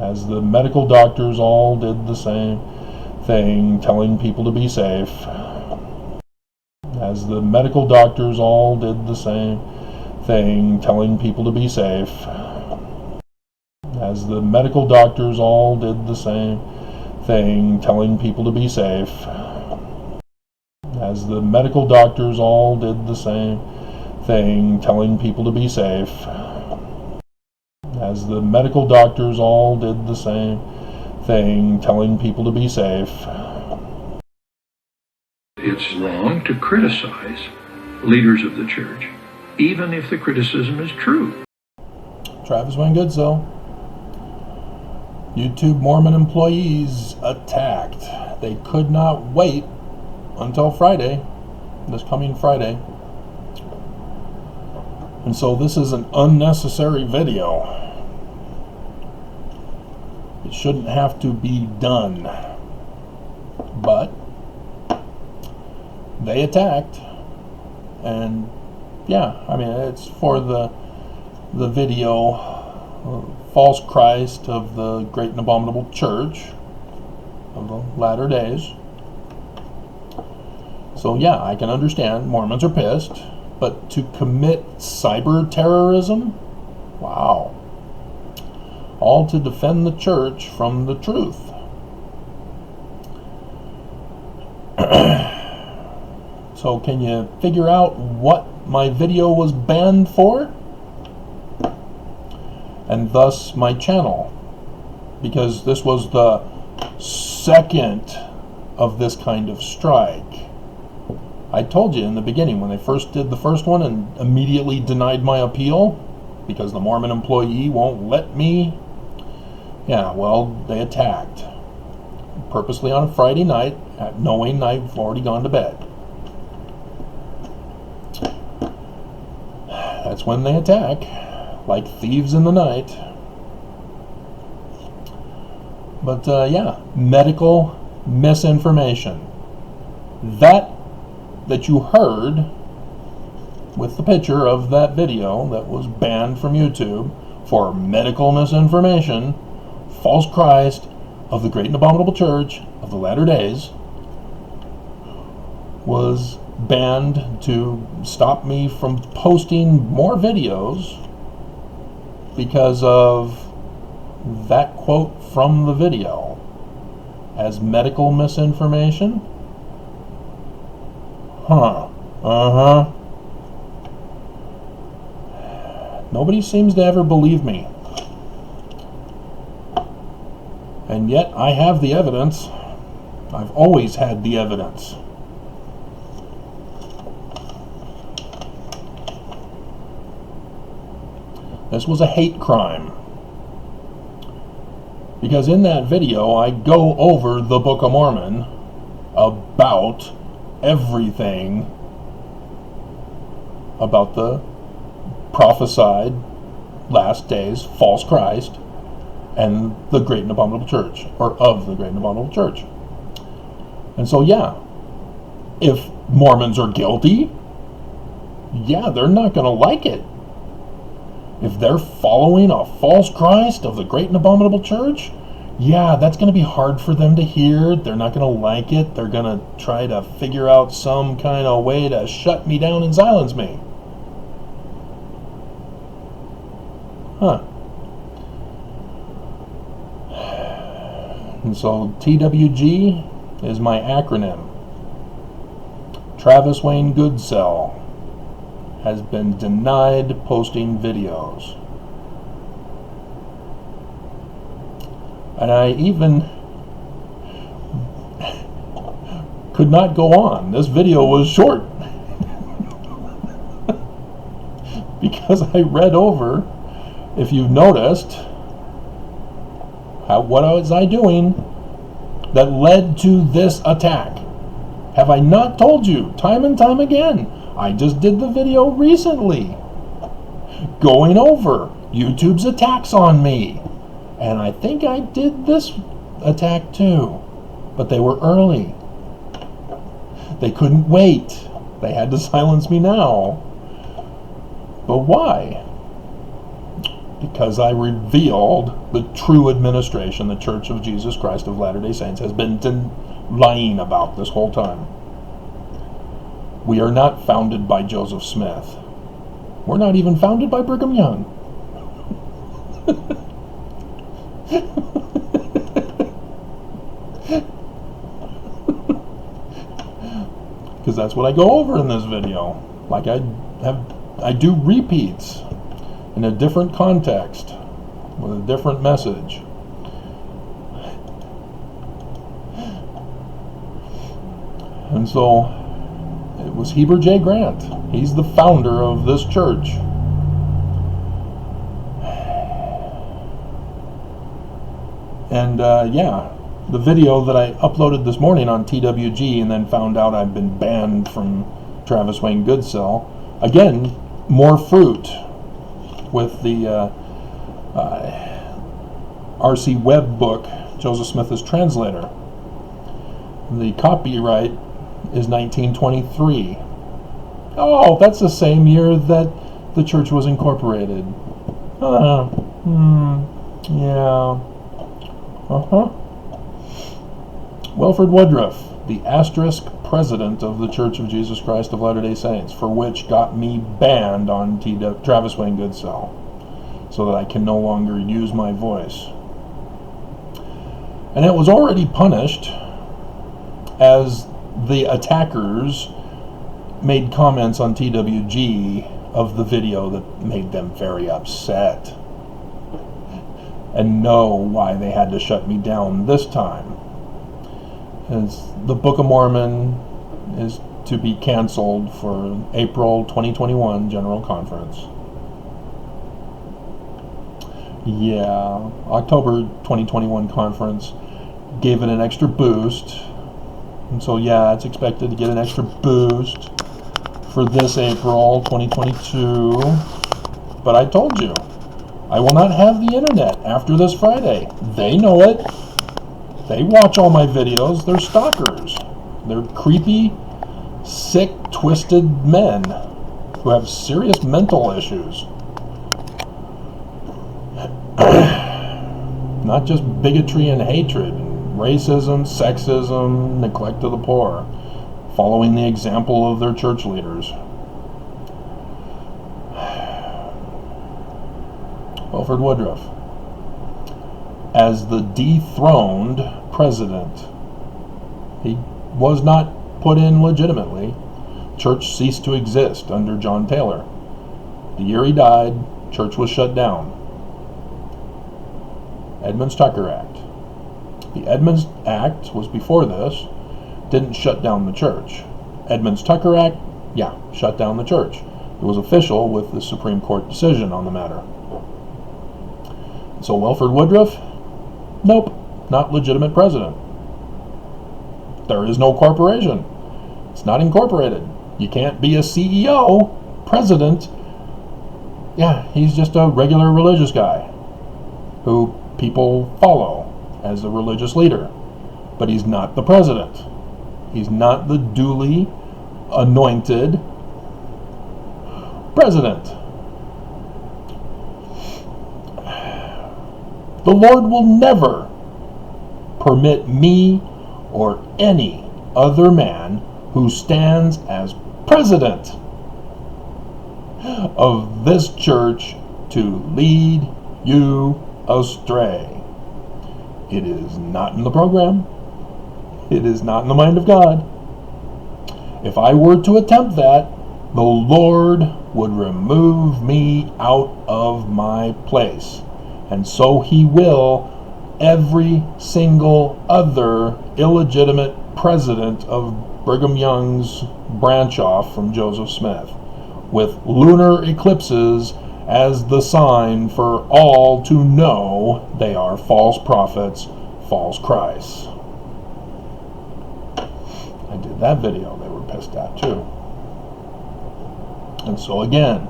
as the medical doctors all did the same thing, telling people to be safe. As the medical doctors all did the same thing, telling people to be safe. As the medical doctors all did the same thing, telling people to be safe. As the medical doctors all did the same thing, telling people to be safe. As the medical doctors all did the same thing, telling people to be safe. It's wrong to criticize leaders of the church, even if the criticism is true. Travis Wayne Goodsell. YouTube Mormon employees attacked. They could not wait until Friday, this coming Friday. And so this is an unnecessary video. It shouldn't have to be done. But they attacked. And yeah, I mean, it's for the video False Christ of the Great and Abominable Church of the Latter Days. So yeah, I can understand Mormons are pissed, but to commit cyber terrorism? Wow. All to defend the church from the truth. So can you figure out what my video was banned for? And thus my channel. Because this was the second of this kind of strike. I told you in the beginning when they first did the first one and immediately denied my appeal because the Mormon employee won't let me. Yeah, well, they attacked. Purposely on a Friday night, knowing I've already gone to bed. That's when they attack, like thieves in the night. But yeah, medical misinformation. That you heard with the picture of that video that was banned from YouTube for medical misinformation, false Christ of the Great and Abominable Church of the Latter Days, was banned to stop me from posting more videos because of that quote from the video as medical misinformation. Huh. Uh-huh. Nobody seems to ever believe me. And yet I have the evidence. I've always had the evidence. This was a hate crime. Because in that video I go over the Book of Mormon about everything about the prophesied last days, false Christ, and the Great and Abominable Church, or of the Great and Abominable Church. And so yeah, if Mormons are guilty, yeah, they're not going to like it. If they're following a false Christ of the Great and Abominable Church, yeah, that's going to be hard for them to hear. They're not going to like it. They're going to try to figure out some kind of way to shut me down and silence me. Huh. And so TWG is my acronym. Travis Wayne Goodsell has been denied posting videos. And I even could not go on. This video was short. Because I read over, if you've noticed, what was I doing that led to this attack? Have I not told you time and time again? I just did the video recently going over YouTube's attacks on me. And I think I did this attack too. But they were early. They couldn't wait. They had to silence me now. But why? because I revealed the true administration the Church of Jesus Christ of Latter-day Saints has been lying about this whole time. We are not founded by Joseph Smith. We're not even founded by Brigham Young. Because that's what I go over in this video. Like I do repeats in a different context with a different message. And so it was Heber J. Grant. He's the founder of this church. And yeah, the video that I uploaded this morning on TWG and then found out I've been banned from Travis Wayne Goodsell. Again, more fruit with the R.C. Webb book, Joseph Smith as Translator. The copyright is 1923. Oh, that's the same year that the church was incorporated. Yeah. Wilford Woodruff, the asterisk president of the Church of Jesus Christ of Latter-day Saints, for which got me banned on Travis Wayne Goodsell, so that I can no longer use my voice. And it was already punished, as the attackers made comments on TWG of the video that made them very upset, and know why they had to shut me down this time. As the Book of Mormon is to be canceled for April 2021 General Conference. Yeah, October 2021 conference gave it an extra boost. And so yeah, it's expected to get an extra boost for this April 2022. But I told you, I will not have the internet after this Friday. They know it. They watch all my videos. They're stalkers. They're creepy, sick, twisted men who have serious mental issues. Not just bigotry and hatred, racism, sexism, neglect of the poor, following the example of their church leaders. Wilford Woodruff, as the dethroned president, he was not put in legitimately. Church ceased to exist under John Taylor. The year he died, church was shut down. Edmunds-Tucker Act. The Edmunds Act was before this, didn't shut down the church. Edmunds-Tucker Act, yeah, shut down the church. It was official with the Supreme Court decision on the matter. So Wilford Woodruff, nope, not legitimate president. There is no corporation. It's not incorporated. You can't be a CEO, president. Yeah, he's just a regular religious guy who people follow as a religious leader. But he's not the president. He's not the duly anointed president. The Lord will never permit me or any other man who stands as president of this church to lead you astray. It is not in the program. It is not in the mind of God. If I were to attempt that, the Lord would remove me out of my place. And so he will every single other illegitimate president of Brigham Young's branch off from Joseph Smith, with lunar eclipses as the sign for all to know they are false prophets, false Christs. I did that video, they were pissed at too. And so again,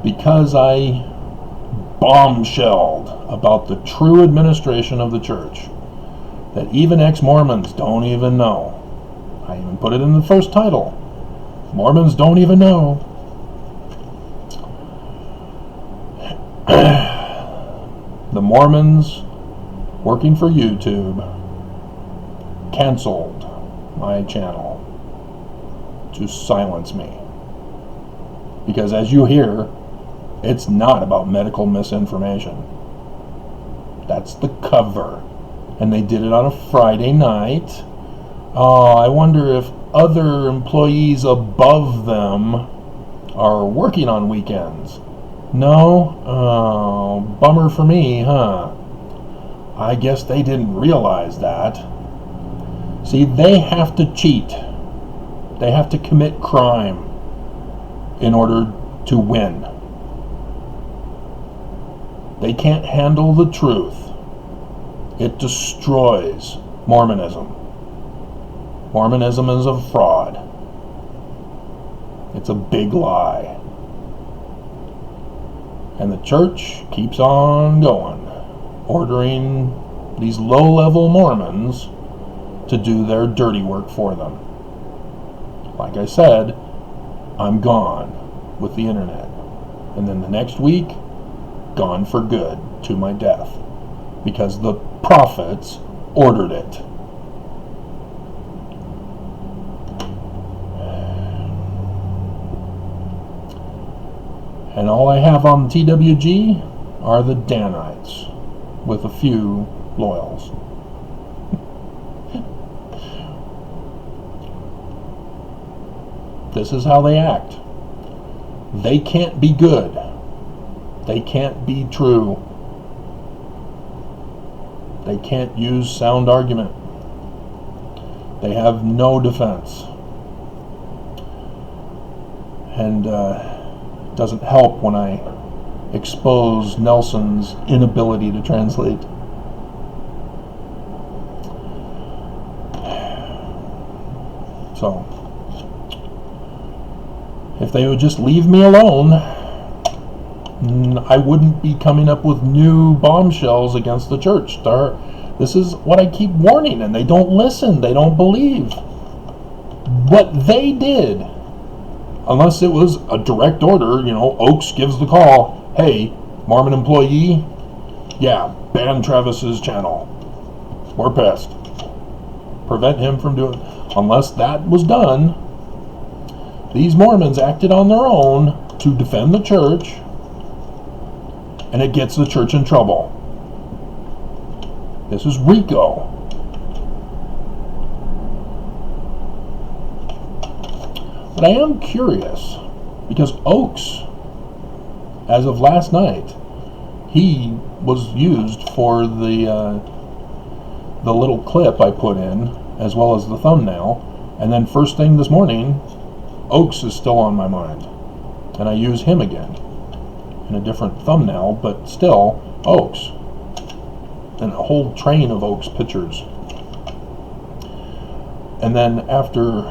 because I bombshelled about the true administration of the church that even ex-Mormons don't even know. I even put it in the first title. Mormons don't even know. Mormons working for YouTube canceled my channel to silence me. Because as you hear, it's not about medical misinformation. That's the cover. And they did it on a Friday night. I wonder if other employees above them are working on weekends. No? Bummer for me, huh? I guess they didn't realize that. See, they have to cheat. They have to commit crime in order to win. They can't handle the truth. It destroys Mormonism. Mormonism is a fraud. It's a big lie. And the church keeps on going, ordering these low-level Mormons to do their dirty work for them. Like I said, I'm gone with the internet. And then the next week, gone for good to my death. Because the prophets ordered it. And all I have on TWG are the Danites, with a few loyals. This is how they act. They can't be good. They can't be true. They can't use sound argument. They have no defense. And it doesn't help when I expose Nelson's inability to translate. So, if they would just leave me alone, I wouldn't be coming up with new bombshells against the church. This is what I keep warning, and they don't listen. They don't believe. What they did, unless it was a direct order, Oaks gives the call, hey, Mormon employee, yeah, ban Travis's channel. We're pissed. Prevent him from doing it. Unless that was done, these Mormons acted on their own to defend the church, and it gets the church in trouble. This is RICO. But I am curious, because Oaks, as of last night, he was used for the little clip I put in, as well as the thumbnail, and then first thing this morning, Oaks is still on my mind, and I use him again in a different thumbnail, but still Oaks, and a whole train of Oaks pictures. And then after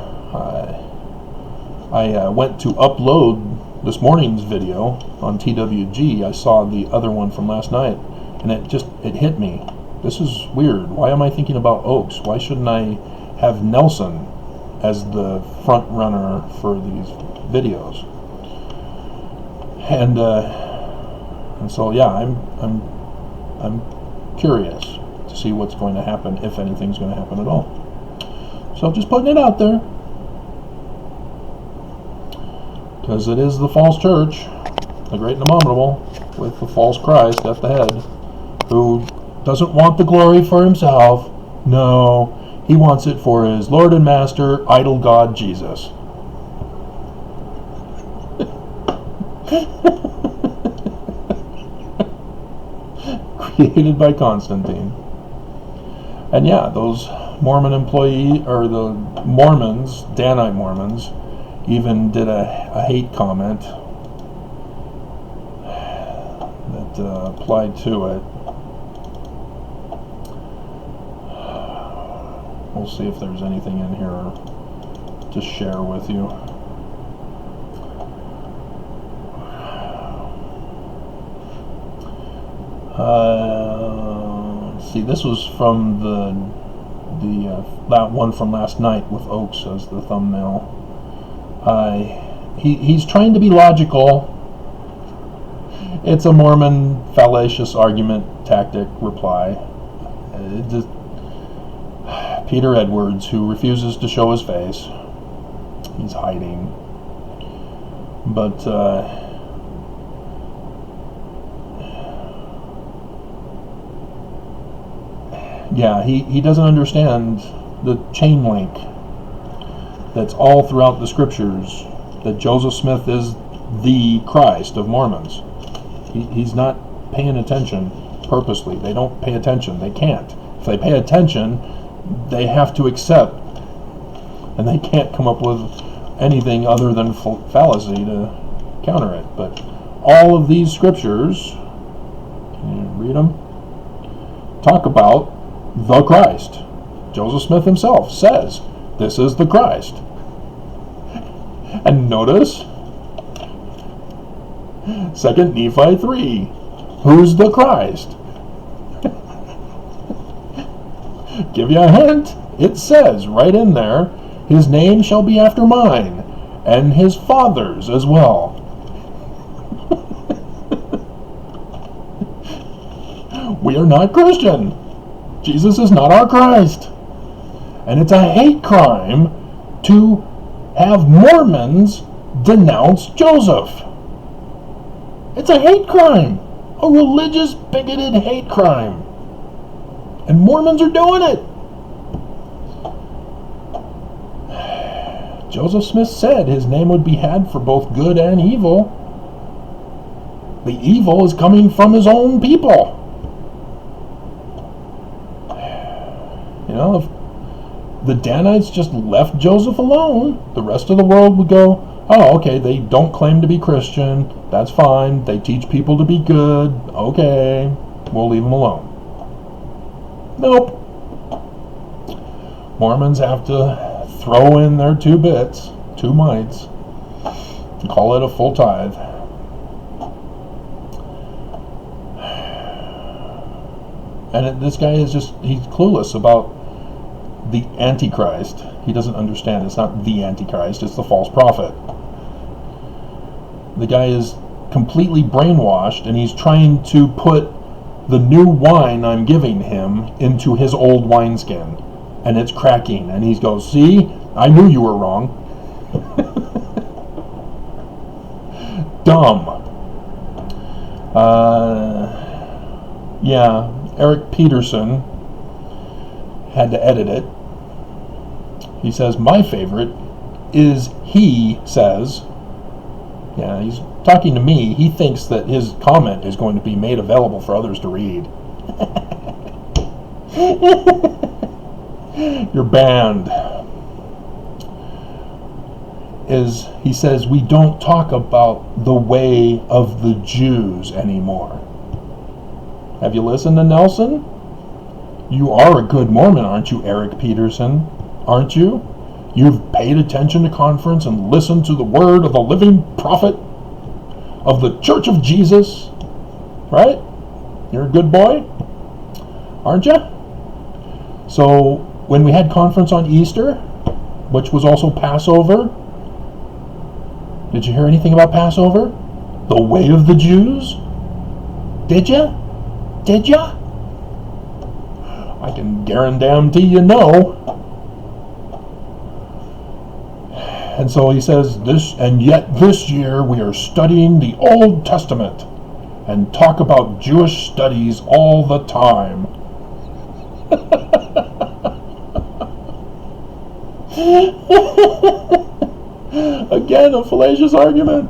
I went to upload this morning's video on TWG, I saw the other one from last night, and it hit me. This is weird. Why am I thinking about Oaks? Why shouldn't I have Nelson as the front runner for these videos? And so yeah, I'm curious to see what's going to happen, if anything's going to happen at all. So just putting it out there, because it is the false church, the great and abominable, with the false Christ at the head, who doesn't want the glory for himself. No, he wants it for his Lord and Master, idol God, Jesus. Created by Constantine. And yeah, those Mormon employee, or the Mormons, Danite Mormons, even did a hate comment that applied to it. We'll see if there's anything in here to share with you. See, this was from that one from last night with Oaks as the thumbnail. He's trying to be logical. It's a Mormon fallacious argument tactic reply. Peter Edwards, who refuses to show his face. He's hiding. But, yeah, he doesn't understand the chain link that's all throughout the scriptures, that Joseph Smith is the Christ of Mormons. He's not paying attention purposely. They don't pay attention. They can't. If they pay attention, they have to accept, and they can't come up with anything other than fallacy to counter it. But all of these scriptures, read them, talk about the Christ. Joseph Smith himself says, this is the Christ. And notice, 2 Nephi 3, who's the Christ? Give you a hint, it says right in there, his name shall be after mine, and his father's as well. We are not Christian. Jesus is not our Christ. And it's a hate crime to have Mormons denounce Joseph. It's a hate crime. A religious, bigoted hate crime. And Mormons are doing it. Joseph Smith said his name would be had for both good and evil. The evil is coming from his own people. You know, if the Danites just left Joseph alone, the rest of the world would go, oh, okay, they don't claim to be Christian. That's fine. They teach people to be good. Okay, we'll leave them alone. Nope. Mormons have to throw in their 2 bits, 2 mites, and call it a full tithe. And this guy is he's clueless about the Antichrist. He doesn't understand. It's not the Antichrist, it's the false prophet. The guy is completely brainwashed, and he's trying to put the new wine I'm giving him into his old wineskin, and it's cracking, and he goes, see, I knew you were wrong. Dumb. Yeah, Eric Peterson had to edit it. He says, my favorite is he says. Yeah, he's talking to me. He thinks that his comment is going to be made available for others to read. You're banned. He says, we don't talk about the way of the Jews anymore. Have you listened to Nelson? You are a good Mormon, aren't you, Eric Peterson? Aren't you? You've paid attention to conference and listened to the word of the living prophet of the Church of Jesus. Right? You're a good boy? Aren't you? So, when we had conference on Easter, which was also Passover, did you hear anything about Passover? The way of the Jews? Did you? Did ya? I can guarantee you no. And so he says, and yet this year we are studying the Old Testament and talk about Jewish studies all the time. Again, a fallacious argument.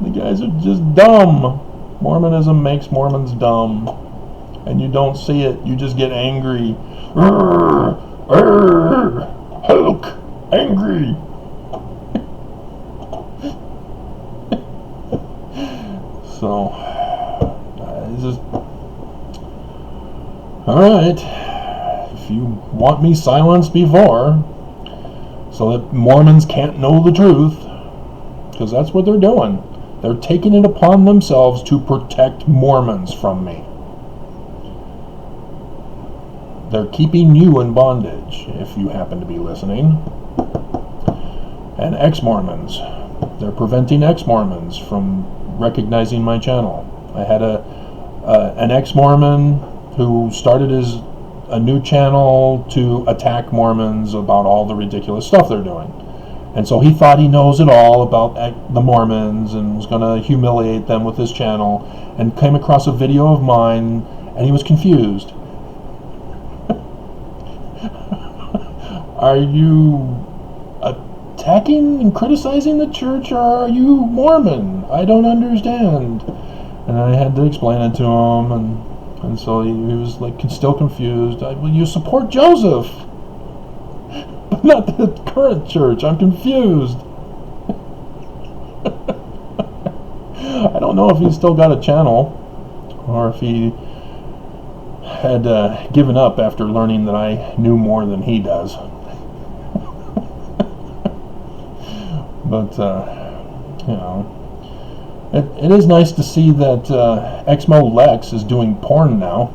The guys are just dumb. Mormonism makes Mormons dumb. And you don't see it. You just get angry. Hulk, angry. So, it's just... Alright. If you want me silenced before, so that Mormons can't know the truth, because that's what they're doing. They're taking it upon themselves to protect Mormons from me. They're keeping you in bondage, if you happen to be listening. And ex-Mormons. They're preventing ex-Mormons from recognizing my channel. I had an ex-Mormon who started a new channel to attack Mormons about all the ridiculous stuff they're doing. And so he thought he knows it all about the Mormons and was going to humiliate them with his channel, and came across a video of mine and he was confused. Are you attacking and criticizing the church, or are you Mormon? I don't understand. And I had to explain it to him, and so he was like still confused. Well, you support Joseph, but not the current church. I'm confused. I don't know if he's still got a channel, or if he had given up after learning that I knew more than he does. But, you know, it is nice to see that Exmo Lex is doing porn now.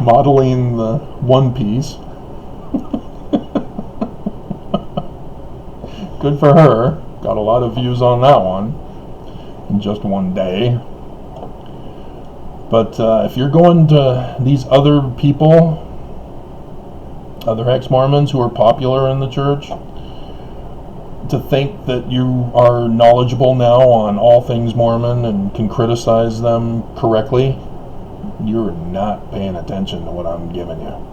Modeling the One Piece. Good for her. Got a lot of views on that one in just one day. But if you're going to these other people, other ex-Mormons who are popular in the church, to think that you are knowledgeable now on all things Mormon and can criticize them correctly, you're not paying attention to what I'm giving you.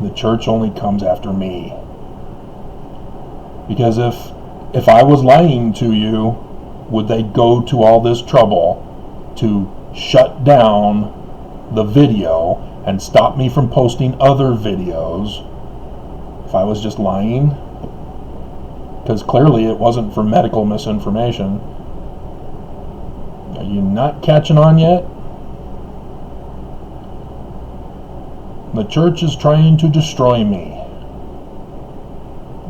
The church only comes after me. Because if I was lying to you, would they go to all this trouble to shut down the video and stop me from posting other videos if I was just lying? Because clearly it wasn't for medical misinformation. Are you not catching on yet? The church is trying to destroy me.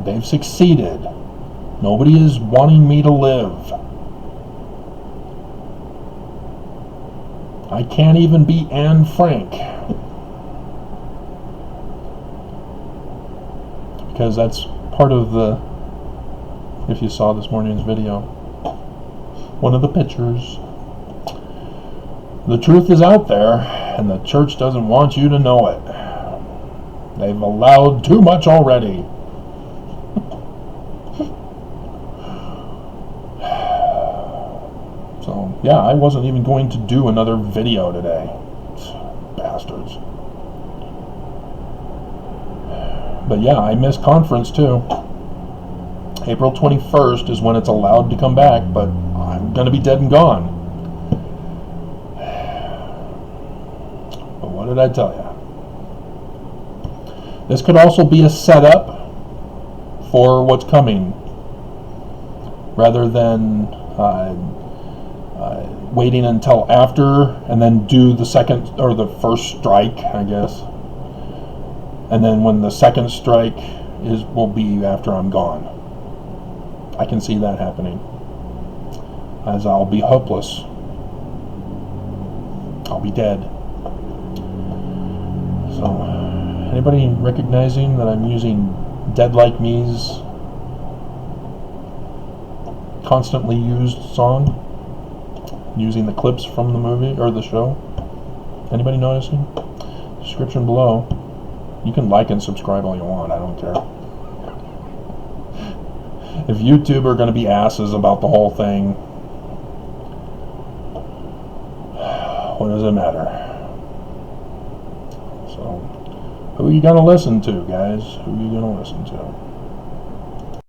They've succeeded. Nobody is wanting me to live. I can't even be Anne Frank. Because that's part of the, if you saw this morning's video, one of the pictures. The truth is out there, and the church doesn't want you to know it. They've allowed too much already. So, yeah, I wasn't even going to do another video today. Bastards. But yeah, I missed conference too. April 21st is when it's allowed to come back, but I'm going to be dead and gone. But what did I tell you? This could also be a setup for what's coming, rather than waiting until after and then do the second or the first strike, I guess. And then when the second strike will be after I'm gone. I can see that happening, as I'll be hopeless. I'll be dead. So, anybody recognizing that I'm using Dead Like Me's constantly used song? Using the clips from the movie or the show? Anybody noticing? Description below. You can like and subscribe all you want, I don't care. If YouTube are going to be asses about the whole thing, what does it matter? So, who are you going to listen to, guys? Who are you going to listen to?